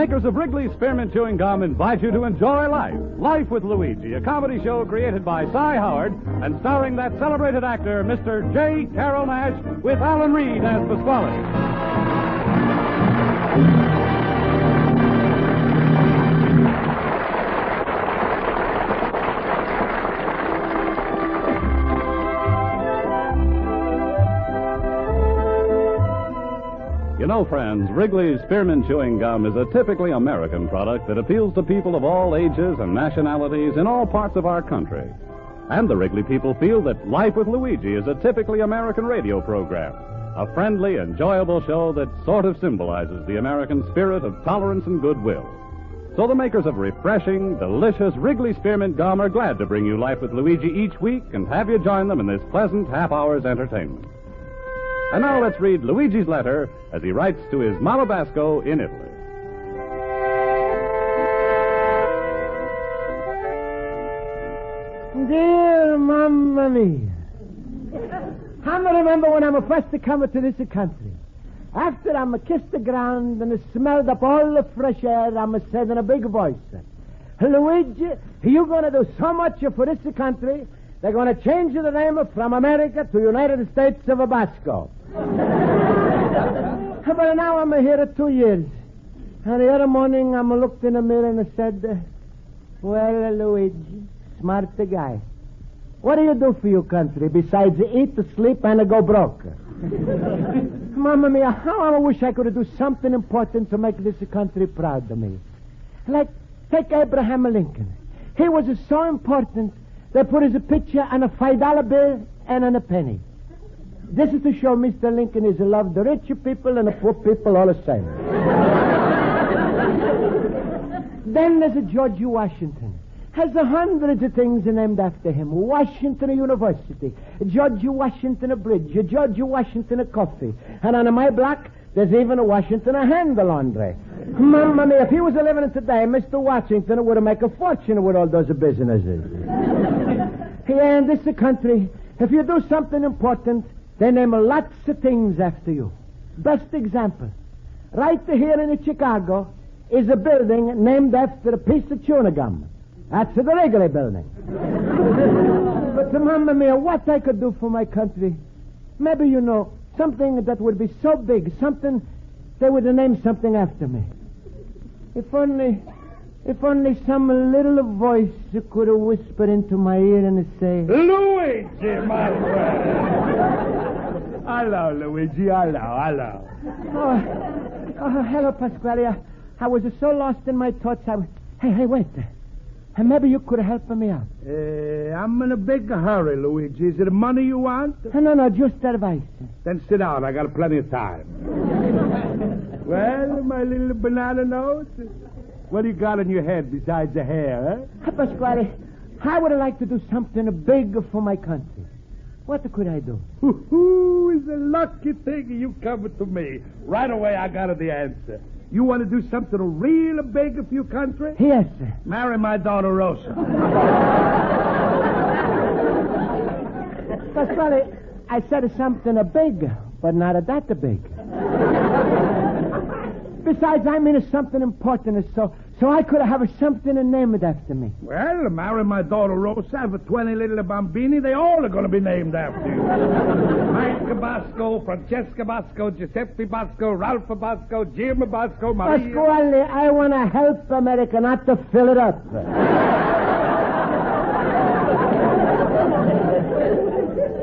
makers of Wrigley's Spearmint Chewing Gum invite you to enjoy life. Life with Luigi, a comedy show created by Cy Howard and starring that celebrated actor, Mr. J. Carrol Naish, with Alan Reed as Pasquale. You know, friends, Wrigley's Spearmint Chewing Gum is a typically American product that appeals to people of all ages and nationalities in all parts of our country. And the Wrigley people feel that Life with Luigi is a typically American radio program, a friendly, enjoyable show that sort of symbolizes the American spirit of tolerance and goodwill. So the makers of refreshing, delicious Wrigley Spearmint Gum are glad to bring you Life with Luigi each week and have you join them in this pleasant half-hour's entertainment. And now let's read Luigi's letter as he writes to his Mama Basco in Italy. Dear Mamma Mia, I remember when I'm first coming to this country. After I'm kissed the ground and smelled up all the fresh air, I'm said in a big voice, Luigi, you're going to do so much for this country, they're going to change the name from America to United States of Basco. But now I'm here 2 years. And the other morning, I looked in the mirror and I said, well, Luigi, smart guy. What do you do for your country besides eat, sleep, and go broke? Mamma mia, how I wish I could do something important to make this country proud of me. Like, take Abraham Lincoln. He was so important, they put his picture on a $5 bill and on a penny. This is to show Mr. Lincoln is loved the rich people and the poor people all the same. Then there's a George Washington. Has hundreds of things named after him. Washington University, George Washington Bridge, George Washington Coffee. And on my block, there's even a Washington hand laundry. Mamma mia, if he was living today, Mr. Washington would make a fortune with all those businesses. Here in this country, if you do something important, they name lots of things after you. Best example, right here in Chicago is a building named after a piece of chewing gum. That's the Wrigley building. But Mamma mia, what I could do for my country? Maybe you know, something that would be so big, something, they would name something after me. If only some little voice could whisper into my ear and say, Luigi, my friend. Hello, Luigi. Hello. Oh, hello, Pasquale. I was so lost in my thoughts. Hey, wait. Maybe you could help me out. I'm in a big hurry, Luigi. Is it money you want? No, just advice. Then sit down. I got plenty of time. Well, my little banana nose, what do you got in your head besides the hair, huh? Pasquale, I would like to do something big for my country. What could I do? It's a lucky thing you come to me. Right away, I got the answer. You want to do something real big for your country? Yes, sir. Marry my daughter, Rosa. Pasquale, I said something big, but not that big. Besides, I mean something important, so I could have something named after me. Well, marry my daughter Rosa, have 20 little bambini. They all are going to be named after you. Mike Basco, Francesca Basco, Giuseppe Basco, Ralph Basco, Jim Basco, Maria. Pasquale, I want to help America, not to fill it up.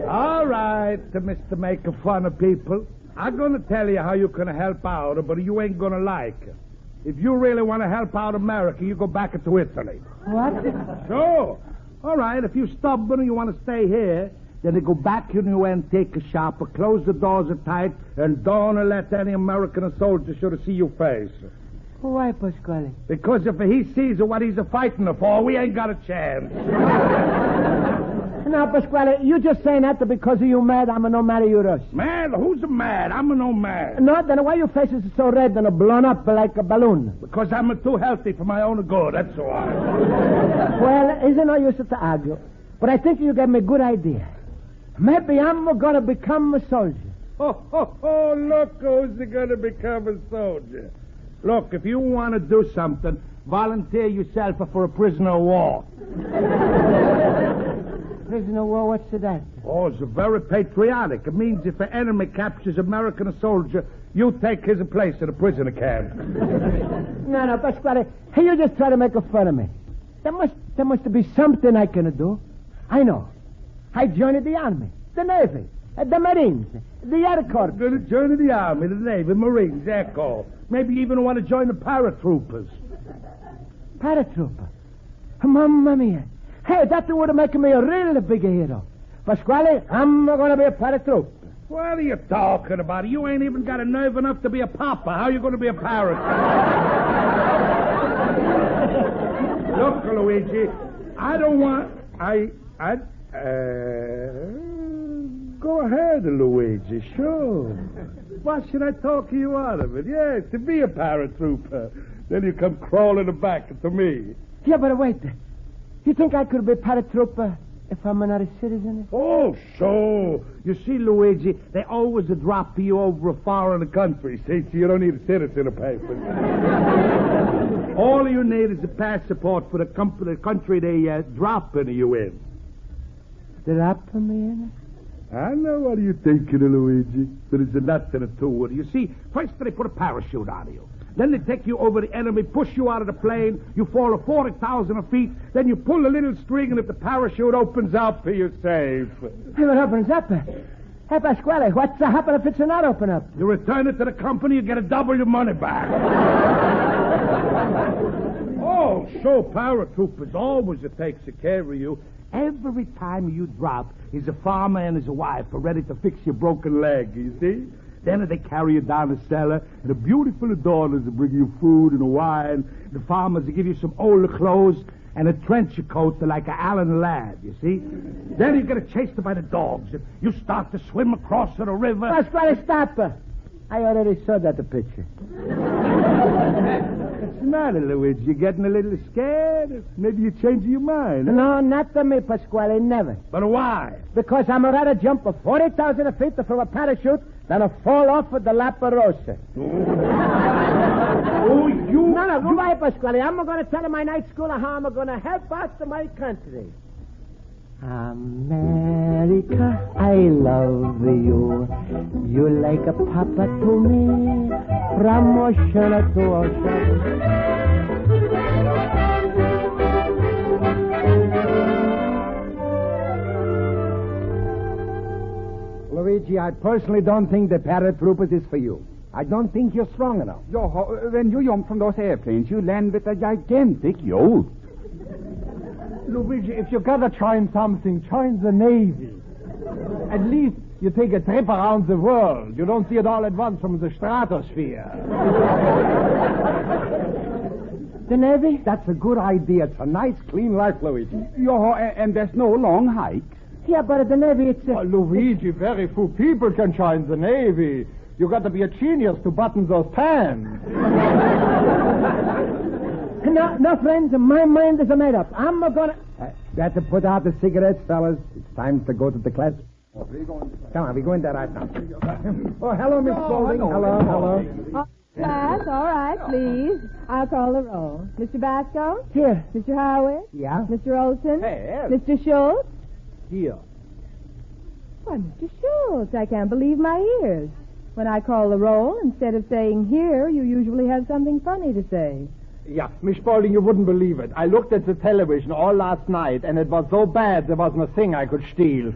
All right, Mr. Making Fun of People. I'm going to tell you how you can help out, but you ain't going to like it. If you really want to help out America, you go back to Italy. What? Sure. All right, if you're stubborn and you want to stay here, then you go back in your antique shop, close the doors tight, and don't let any American soldier should see your face. Why, Pasquale? Because if he sees what he's fighting for, we ain't got a chance. Now, Pasquale, you just saying that because you mad I'm no marry you, Russ. Mad? Who's mad? I'm no mad. No, then why your face is so red and blown up like a balloon? Because I'm too healthy for my own good, that's why. Well, isn't no use to argue. But I think you gave me a good idea. Maybe I'm going to become a soldier. Look who's going to become a soldier. Look, if you want to do something, volunteer yourself for a prisoner of war. Prisoner of war, what's that? Oh, it's very patriotic. It means if an enemy captures American soldier, you take his place in a prisoner camp. No, Pasquale, hey, you just try to make fun of me. There must be something I can do. I know. I joined the Army, the Navy, the Marines, the Air Corps. You're going to join the Army, the Navy, Marines, Air Corps. Maybe you even want to join the paratroopers. Paratrooper? Mamma mia. Hey, that would make me a real big hero. Pasquale, I'm going to be a paratrooper. What are you talking about? You ain't even got a nerve enough to be a papa. How are you going to be a paratrooper? Look, Luigi, I don't want... Go ahead, Luigi, sure. Why should I talk you out of it? Yes, to be a paratrooper. Then you come crawling back to me. Yeah, but wait. You think I could be a paratrooper if I'm not a citizen? Oh, so. You see, Luigi, they always drop you over a foreign country, see? So you don't need a citizen paper. All you need is a passport for the country they dropping you in. Dropping me in? I know what you're thinking of, Luigi, but it's a nothing to it. You see, first they put a parachute on you. Then they take you over the enemy, push you out of the plane, you fall 40,000 feet, then you pull a little string, and if the parachute opens up, you're safe. Hey, what opens up? Hey, Pasquale, what's to happen if it's not open up? You return it to the company, you get a double your money back. Oh, so paratroopers always takes care of you. Every time you drop, is a farmer and his wife are ready to fix your broken leg, you see? Then they carry you down the cellar, and the beautiful daughters will bring you food and wine. The farmers will give you some old clothes and a trench coat like an Allen lad, you see? Then you get chased by the dogs, and you start to swim across the river. Pasquale, stop. I already saw that picture. What's the matter, Luigi? You getting a little scared? Maybe you change your mind. Huh? No, not to me, Pasquale, never. But why? Because I'm rather jump 40,000 feet from a parachute than fall off with the lap of Rosa. Oh, you... No, goodbye, Pasquale. I'm going to tell my night school how I'm going to help out to my country. America, I love you. You like a papa to me, from ocean to ocean. Luigi, I personally don't think the paratroopers is for you. I don't think you're strong enough. When you jump from those airplanes, you land with a gigantic yacht. Luigi, if you gotta join something, join the Navy. At least you take a trip around the world. You don't see it all at once from the stratosphere. The Navy? That's a good idea. It's a nice, clean life, Luigi. And there's no long hike. Yeah, but the Navy, it's... Luigi, very few people can join the Navy. You got to be a genius to button those pants. No, friends, my mind is made up. I'm gonna... Got to put out the cigarettes, fellas. It's time to go to the class. Come on, we're going there right now. Oh, hello, Miss Spaulding. Hello. Class, all right, please. I'll call the roll. Mr. Basco? Here. Mr. Howard? Yeah? Mr. Olson? Hey. Mr. Schultz? Here. Why, Mr. Schultz, I can't believe my ears. When I call the roll, instead of saying here, you usually have something funny to say. Yeah, Miss Spaulding, you wouldn't believe it. I looked at the television all last night, and it was so bad there wasn't a thing I could steal.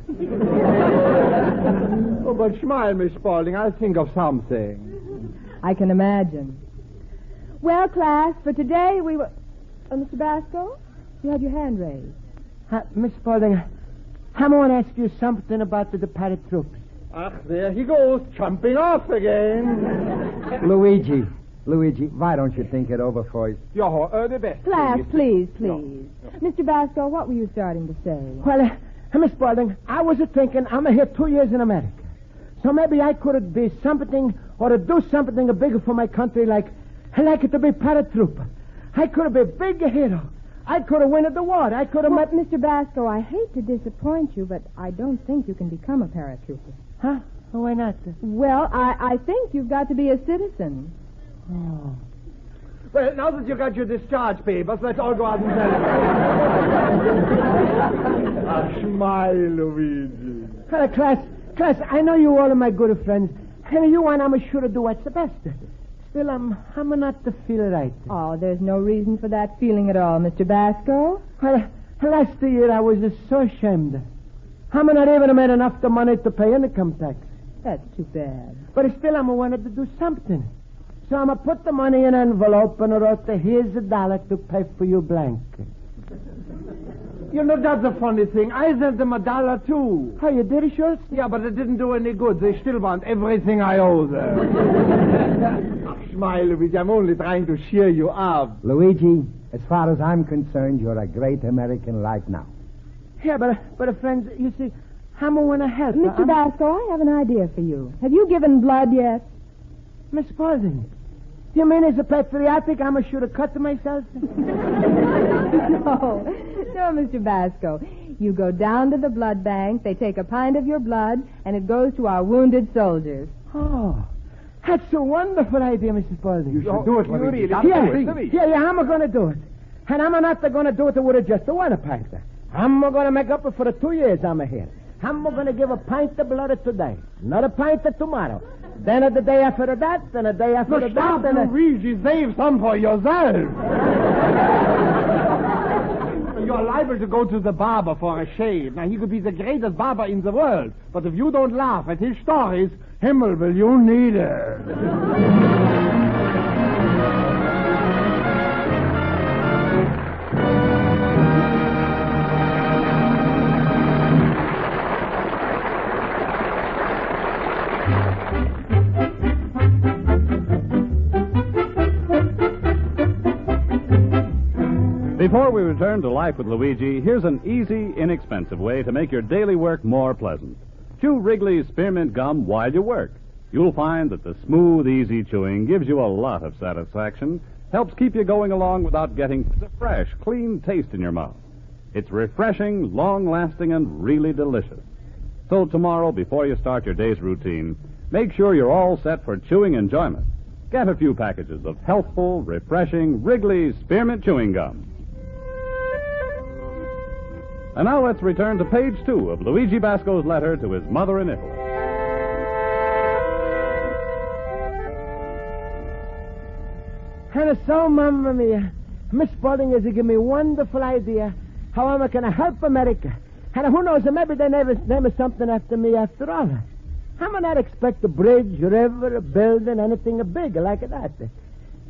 Oh, but smile, Miss Spaulding. I'll think of something. I can imagine. Well, class, for today we were... Mr. Basco, you had your hand raised. Miss Spaulding, I want to ask you something about the paratroopers. There he goes, jumping off again. Luigi, why don't you think it over first? The best. Class, please. Mr. Basco, what were you starting to say? Well, Miss Spaulding, I was thinking I'm here 2 years in America. So maybe I could be something or do something bigger for my country like to be paratrooper. I could be a big hero. I could have won the war. I could have met... Mr. Basco, I hate to disappoint you, but I don't think you can become a paratrooper. Huh? Why not? Well, I think you've got to be a citizen. Oh. Well, now that you got your discharge papers, let's all go out and celebrate. Smile, Luigi. Class, I know you all are my good friends. And you and I'm sure to do what's the best. Still, I'm not to feel right. Oh, there's no reason for that feeling at all, Mr. Basco. Well, last year I was so ashamed. I'm not even made enough the money to pay income tax. That's too bad. But still, I wanted to do something. So I'm put the money in an envelope and I wrote, here's $1 to pay for you blank. You know, that's a funny thing. I sent them $1 too. Oh, you did, Schultz? Yeah, but it didn't do any good. They still want everything I owe them. Smile, Luigi. I'm only trying to cheer you up. Luigi, as far as I'm concerned, you're a great American right now. Yeah, but friends, you see, I'm going to help. Mr. Basco, I have an idea for you. Have you given blood yet? Miss Spaulding, you mean as a patriotic I'm sure to cut myself? No, Mr. Basco. You go down to the blood bank, they take a pint of your blood, and it goes to our wounded soldiers. Oh, that's a wonderful idea, Mrs. Spaulding. You should do it, Luigi. Yeah, I'm going to do it. And I'm not going to do it with just a one pint. I'm going to make up for the 2 years I'm here. I'm going to give a pint of blood today, another pint of tomorrow. Then the day after that, then the day after that. Stop, Luigi. Save some for yourself. You're liable to go to the barber for a shave. Now, he could be the greatest barber in the world. But if you don't laugh at his stories, Himmel will you need it. Before we return to Life with Luigi, here's an easy, inexpensive way to make your daily work more pleasant. Chew Wrigley's Spearmint Gum while you work. You'll find that the smooth, easy chewing gives you a lot of satisfaction, helps keep you going along without getting the fresh, clean taste in your mouth. It's refreshing, long-lasting, and really delicious. So tomorrow, before you start your day's routine, make sure you're all set for chewing enjoyment. Get a few packages of healthful, refreshing Wrigley's Spearmint Chewing Gum. And now let's return to page 2 of Luigi Basco's letter to his mother in Italy. And so, Mamma Mia, Miss Spaulding has given me a wonderful idea how I'm going to help America. And who knows, maybe they name something after me after all. I'm not expect a bridge, a river, a building, anything big like that.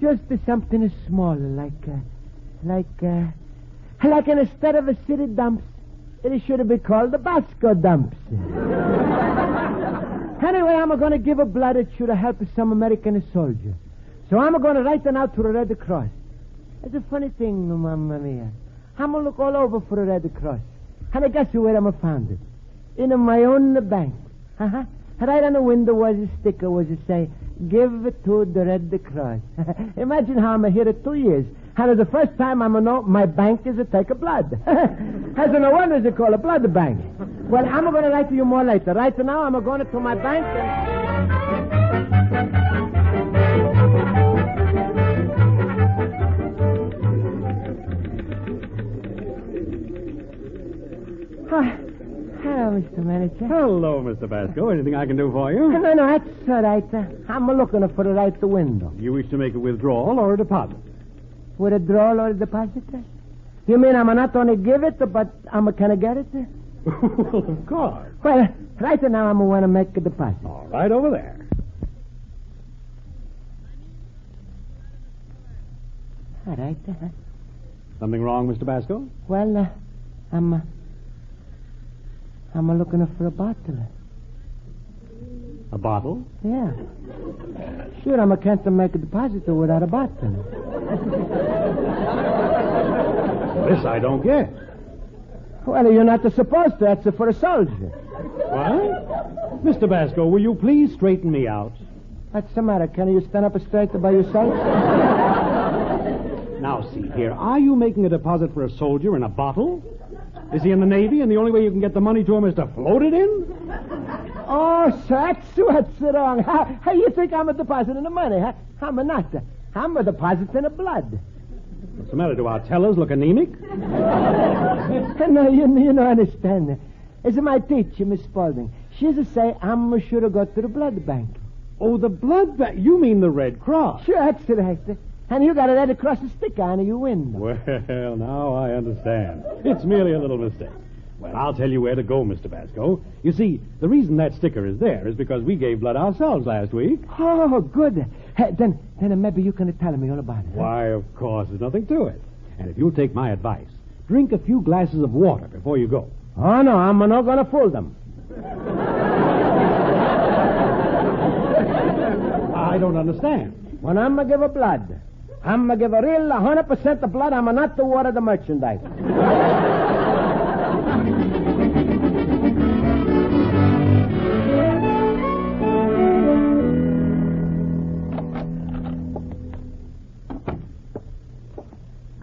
Just something small, like instead of a city dumps, it should be called the Basco dumps. Anyway, I'm going to give a blood that should help some American soldier. So I'm going to write it out to the Red Cross. It's a funny thing, Mamma Mia. I'm going to look all over for the Red Cross. And I guess where I'm found it? In my own bank. Right on the window was a sticker, was it say, give it to the Red Cross. Imagine how I'm here 2 years. And it's the first time I know my bank is to take a blood. As no wonder they call a blood bank. Well, I'm going to write to you more later. Right now, I'm going to my bank Hello, Mr. Manager. Hello, Mr. Basco. Anything I can do for you? No, that's all right. I'm looking for the right window. You wish to make a withdrawal or a deposit? Withdrawal or a deposit? You mean I'm not only give it, but can I get it? Well, of course. Well, right now I'm going to make a deposit. All right, over there. All right. Something wrong, Mr. Basco? Well, I'm looking for a bottle. A bottle? Yeah. Sure, I can't make a deposit without a bottle. This I don't get. Well, you're not supposed to. That's for a soldier. What? Mr. Basco, will you please straighten me out? What's the matter? Can you stand up straight by yourself? Now, see here. Are you making a deposit for a soldier in a bottle? Is he in the Navy, and the only way you can get the money to him is to float it in? Oh, so that's what's wrong. How you think I'm depositing the money? Huh? I'm not. I'm a depositing of blood. What's the matter? Do our tellers look anemic? No, you don't understand. It's my teacher, Miss Spaulding. She used to say I'm sure to go to the blood bank. Oh, the blood bank. You mean the Red Cross? Sure, that's right. And you got a Red Cross sticker on your window. Well, now I understand. It's merely a little mistake. Well, I'll tell you where to go, Mr. Basco. You see, the reason that sticker is there is because we gave blood ourselves last week. Oh, good. Then maybe you can tell me all about it. Why, of course, there's nothing to it. And if you'll take my advice, drink a few glasses of water before you go. Oh, no, I'm not going to fool them. I don't understand. When I'm going to give a blood, I'm going to give a real 100% of blood. I'm not to water the merchandise.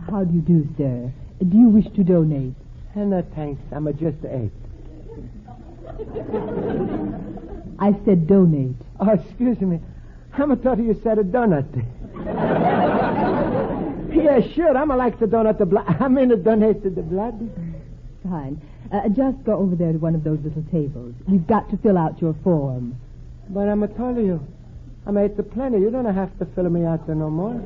How do you do, sir? Do you wish to donate? No, thanks. I'm just 8. I said donate. Oh, excuse me. I thought you said a donut. Yeah, sure. I'm like to donate the blood. I mean to donate to the blood. Fine. Just go over there to one of those little tables. You've got to fill out your form. But I'm telling you, I'm ate the plenty. You don't have to fill me out there no more.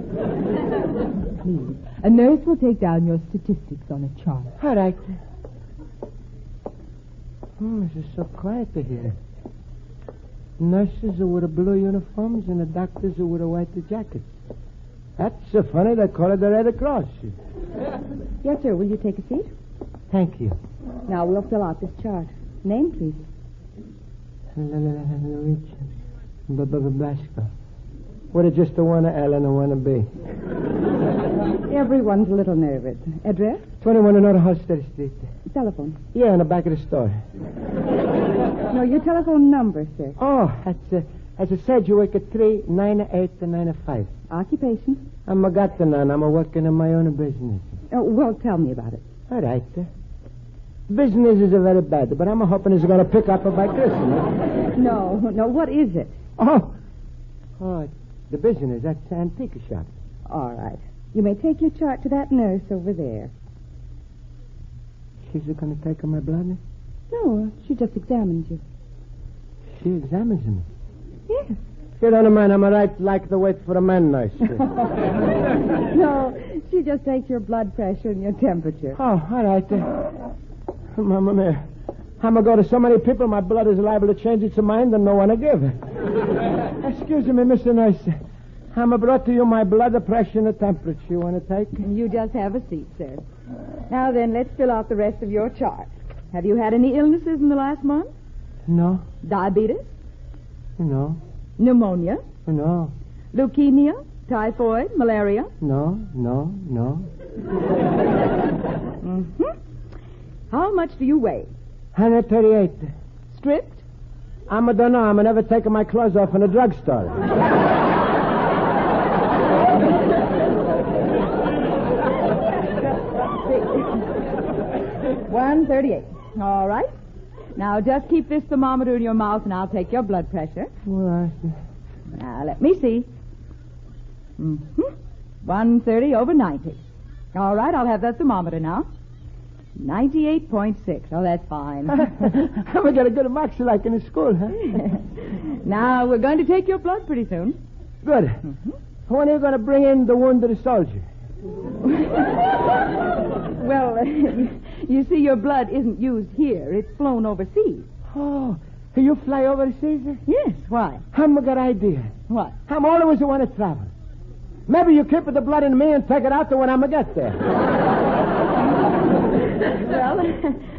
Please. A nurse will take down your statistics on a chart. All right. This is so quiet here. Nurses are with the blue uniforms and the doctors are with the white jackets. That's so funny they call it the Red Cross. Yes, sir. Will you take a seat? Thank you. Now, we'll fill out this chart. Name, please. Luigi Basco. With just a one L and a one B. Everyone's a little nervous. Address? 21 North Hostel Street. Telephone? Yeah, in the back of the store. No, your telephone number, sir. Oh, that's a Sedgwick at 398-95. Occupation? I'm a Gatanan. I'm working in my own business. Oh, well, tell me about it. All right. Business is very bad, but I'm hoping it's going to pick up by Christmas. No, what is it? Oh, the business. That's an antique shop. All right. You may take your chart to that nurse over there. She's going to take my blood? No, she just examines you. She examines me? Yes. You don't mind, I'm right like to wait for a man nurse. No, she just takes your blood pressure and your temperature. Oh, all right. Mamma mia. I'm going to go to so many people, my blood is liable to change its mind and no one to give. Excuse me, Mr. Nurse. I'm brought to you my blood pressure and the temperature. You want to take? You just have a seat, sir. Now then, let's fill out the rest of your chart. Have you had any illnesses in the last month? No. Diabetes? No. Pneumonia? No. Leukemia? Typhoid? Malaria? No. Mm-hmm. How much do you weigh? 138. Stripped? I don't know. I'm never taking my clothes off in a drugstore. 138. All right. Now, just keep this thermometer in your mouth, and I'll take your blood pressure. Well, Now, let me see. 130/90. All right, I'll have that thermometer now. 98.6. Oh, that's fine. I'm going to get a good marks like in the school, huh? Now, we're going to take your blood pretty soon. Good. When are you going to bring in the wounded soldier? Well, you see, your blood isn't used here. It's flown overseas. Oh, you fly overseas? Yes, why? I'm a good idea. What? I'm always the one to travel. Maybe you keep the blood in me and take it out when I'm going to get there. Well,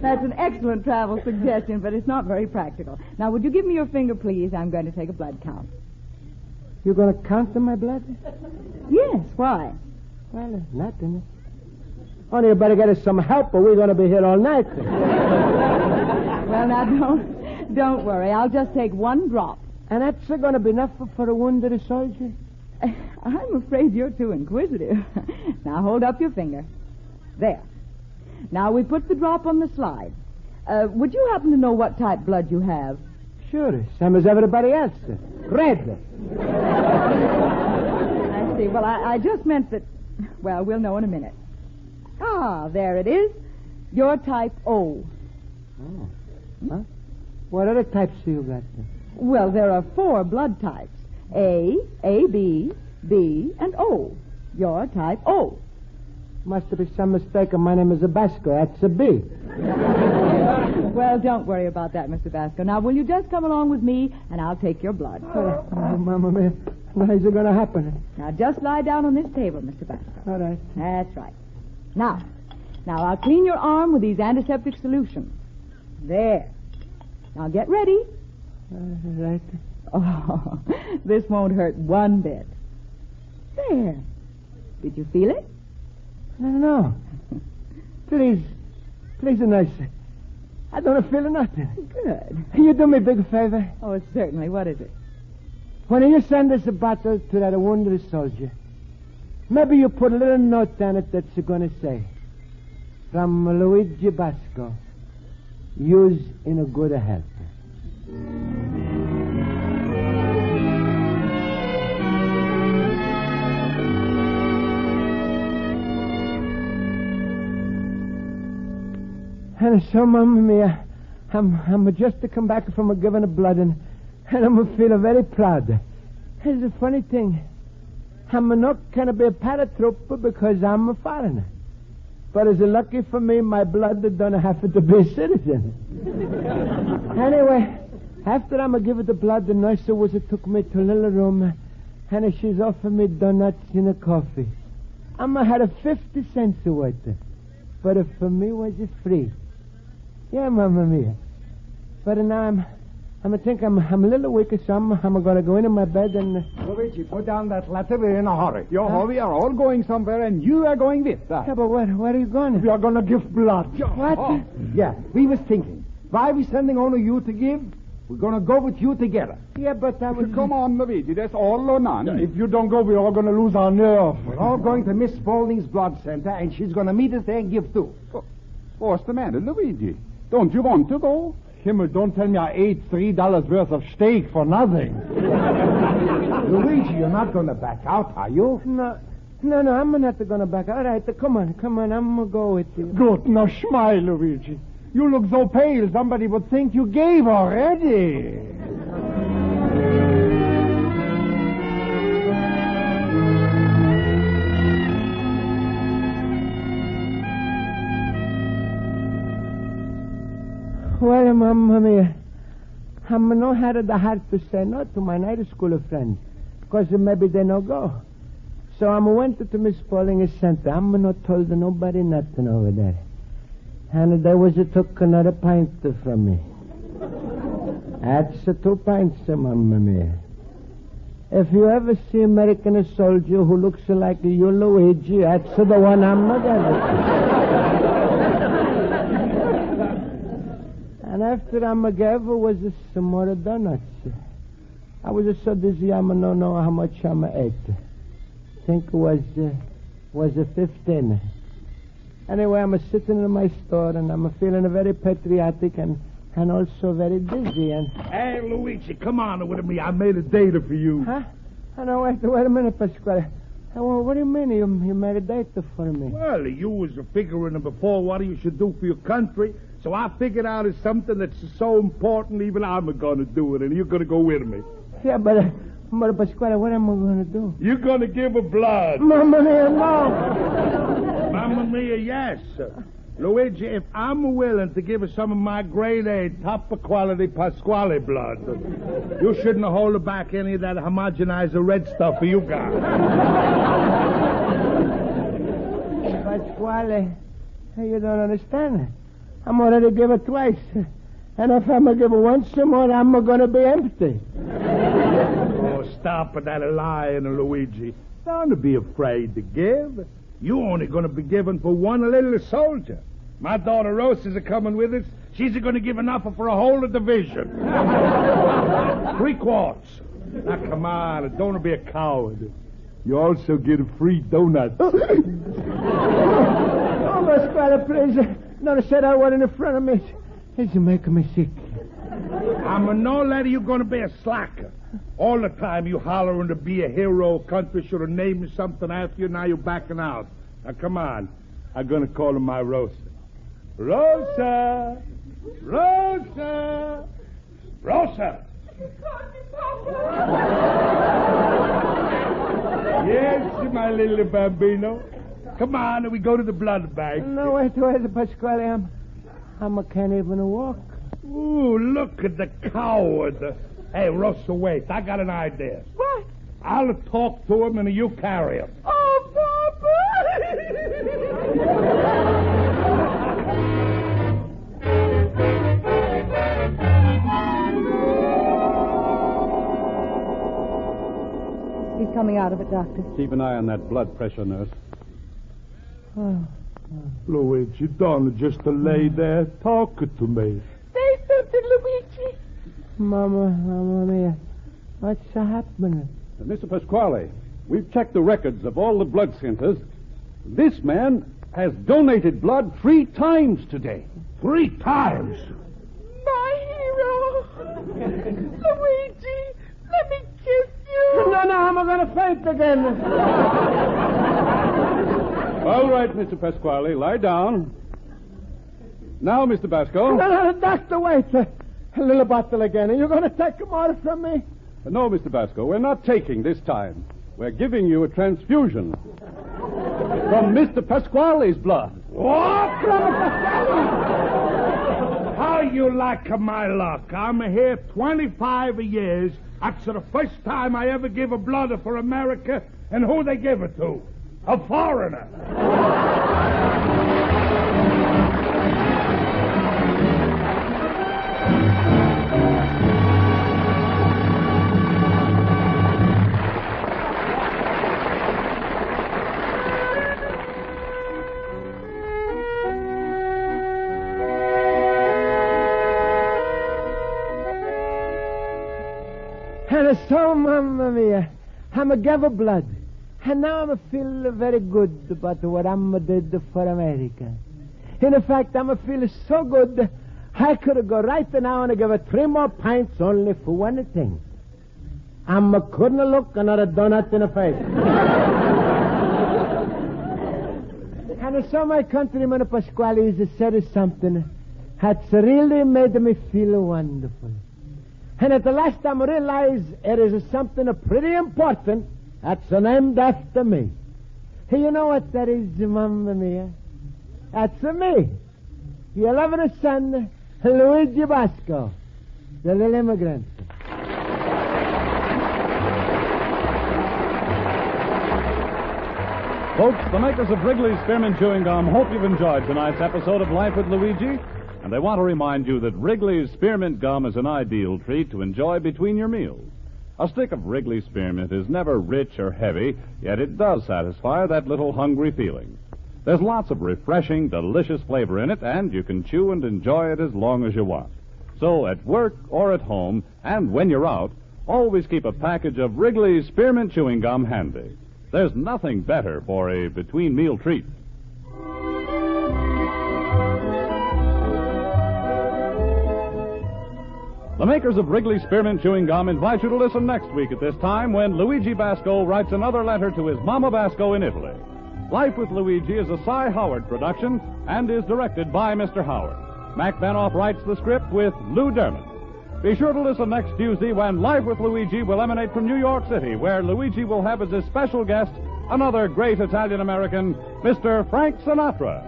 that's an excellent travel suggestion, but it's not very practical. Now, would you give me your finger, please? I'm going to take a blood count. You're going to count my blood? Yes, why? Well, nothing. Only you better get us some help, or we're going to be here all night. Well, now, don't worry. I'll just take one drop. And that's going to be enough for a wounded soldier? I'm afraid you're too inquisitive. Now, hold up your finger. There. Now, we put the drop on the slide. Would you happen to know what type blood you have? Sure, same as everybody else. Red. I see. Well, I just meant that... Well, we'll know in a minute. Ah, there it is. You're type O. Oh. Huh? What other types do you got then? Well, there are 4 blood types. A, AB, B, and O. You're type O. Must have been some mistake. My name is Basco. That's a B. Well, don't worry about that, Mr. Basco. Now, will you just come along with me, and I'll take your blood. Oh, Mamma mia. How is it going to happen? Now, just lie down on this table, Mr. Basco. All right. That's right. Now, I'll clean your arm with these antiseptic solutions. There. Now, get ready. Right. Oh, this won't hurt one bit. There. Did you feel it? No. Please, nurse. I don't feel nothing. Good. You do me a big favor? Oh, certainly. What is it? When you send us a bottle to that wounded soldier, maybe you put a little note on it that's going to say, from Luigi Basco, use in a good health. And so, Mamma Mia, I'm just to come back from giving a blood, and I'm feeling very proud. It's a funny thing. I'm not going to be a paratrooper because I'm a foreigner. But it's lucky for me, my blood don't have to be a citizen. Anyway, after I'm give it the blood, the nurse took me to a little room, and she's offered me donuts and a coffee. I had a 50 cents worth, but for me was it free. Yeah, Mamma Mia. But now I think I'm a little weak, so I'm going to go into my bed and... Luigi, put down that letter. We're in a hurry. We are all going somewhere, and you are going with us. Yeah, but where are you going? We are going to give blood. What? Oh. Yeah, we was thinking. Why we sending only you to give? We're going to go with you together. Yeah, but I was... Come on, Luigi. That's all or none. Yeah, if you don't go, we're all going to lose our nerve. We're all going to Miss Spaulding's blood center, and she's going to meet us there and give too. What's the matter, Luigi? Don't you want to go? Himmel, don't tell me I ate $3 worth of steak for nothing. Luigi, you're not going to back out, are you? No, I'm not going to back. All right, come on, I'm going to go with you. Good, now smile, Luigi. You look so pale, somebody would think you gave already. Well, Mamma Mia, I'm not had the heart to say no to my night school friends, because maybe they no go. So I went to Miss Spauling's center. I'm not told nobody nothing over there. And they took another pint from me. That's 2 pints, Mamma Mia. If you ever see American soldier who looks like you, Luigi, that's the one I'm not ever. And after I gave was some more donuts. I was so dizzy I don't know how much I ate. I think it was 15. Anyway, I'm sitting in my store and I'm feeling very patriotic and also very dizzy. And Hey, Luigi, come on with me. I made a date for you. Huh? No, wait a minute, Pasquale. What do you mean you made a date for me? Well, you was figuring before what you should do for your country. So I figured out it's something that's so important, even I'm going to do it, and you're going to go with me. Yeah, but Pasquale, what am I going to do? You're going to give her blood. Mamma Mia, no. Mamma Mia, yes. Luigi, if I'm willing to give her some of my grade A, top quality Pasquale blood, you shouldn't hold back any of that homogenizer red stuff you got. Pasquale, you don't understand. I'm already give it twice. And if I'm going to give it once more, I'm going to be empty. Oh, stop with that lying, Luigi. Don't be afraid to give. You're only going to be giving for one little soldier. My daughter Rosa's coming with us. She's going to give enough for a whole division. 3 quarts. Now, come on, don't be a coward. You also get a free donut. Oh, Pasquale, please. Don't say that word in front of me. It's making me sick. I'm no letter you're going to be a slacker. All the time you hollering to be a hero. Country should have named you something after you. Now you're backing out. Now, come on. I'm going to call her my Rosa. Rosa! Rosa! Rosa! Yes, my little bambino. Come on, we go to the blood bank. No, wait, Pasquale. I can't even walk. Ooh, look at the coward. Hey, Rosa, wait. I got an idea. What? I'll talk to him and you carry him. Oh, Papa! He's coming out of it, Doctor. Keep an eye on that blood pressure, nurse. Luigi, don't just lay there talking to me. Say something, Luigi. Mama mia. What's happening? Mr. Pasquale, we've checked the records of all the blood centers. This man has donated blood 3 times today. 3 times? My hero. Luigi, let me kiss you. No, I'm going to faint again. All right, Mr. Pasquale, lie down. Now, Mr. Basco. No, Doctor, wait. A little bottle again. Are you going to take him out from me? No, Mr. Basco, we're not taking this time. We're giving you a transfusion from Mr. Pasquale's blood. What? How you like my luck? I'm here 25 years. That's the first time I ever give a blood for America. And who they give it to? A foreigner. And so, Mamma mia, I'm a give of blood. And now I'm feel very good about what I'm did for America. In fact, I'm feel so good, I could go right now and give 3 more pints only for one thing. I'm couldn't look another donut in the face. And so my countryman Pasquale has said something that's really made me feel wonderful. And at the last time I realized it is something pretty important that's named after me. You know what that is, Mamma mia? That's me. Your loving son, Luigi Basco, the Little Immigrant. Folks, the makers of Wrigley's Spearmint Chewing Gum hope you've enjoyed tonight's episode of Life with Luigi. And they want to remind you that Wrigley's Spearmint Gum is an ideal treat to enjoy between your meals. A stick of Wrigley's Spearmint is never rich or heavy, yet it does satisfy that little hungry feeling. There's lots of refreshing, delicious flavor in it, and you can chew and enjoy it as long as you want. So at work or at home, and when you're out, always keep a package of Wrigley's Spearmint Chewing Gum handy. There's nothing better for a between-meal treat. The makers of Wrigley's Spearmint Chewing Gum invite you to listen next week at this time when Luigi Basco writes another letter to his Mama Basco in Italy. Life with Luigi is a Cy Howard production and is directed by Mr. Howard. Mac Benoff writes the script with Lou Dermott. Be sure to listen next Tuesday when Life with Luigi will emanate from New York City, where Luigi will have as his special guest another great Italian-American, Mr. Frank Sinatra.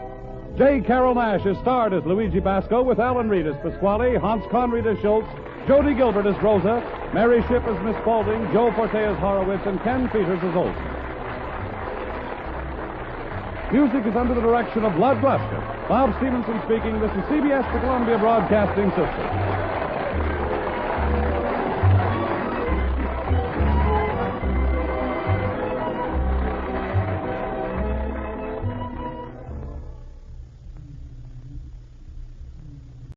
J. Carroll Nash is starred as Luigi Basco with Alan Reed as Pasquale, Hans Conried as Schultz, Jody Gilbert as Rosa, Mary Shipp as Miss Spaulding, Joe Forte as Horowitz, and Ken Peters as Olson. Music is under the direction of Lud Glasgow. Bob Stevenson speaking. This is CBS, the Columbia Broadcasting System.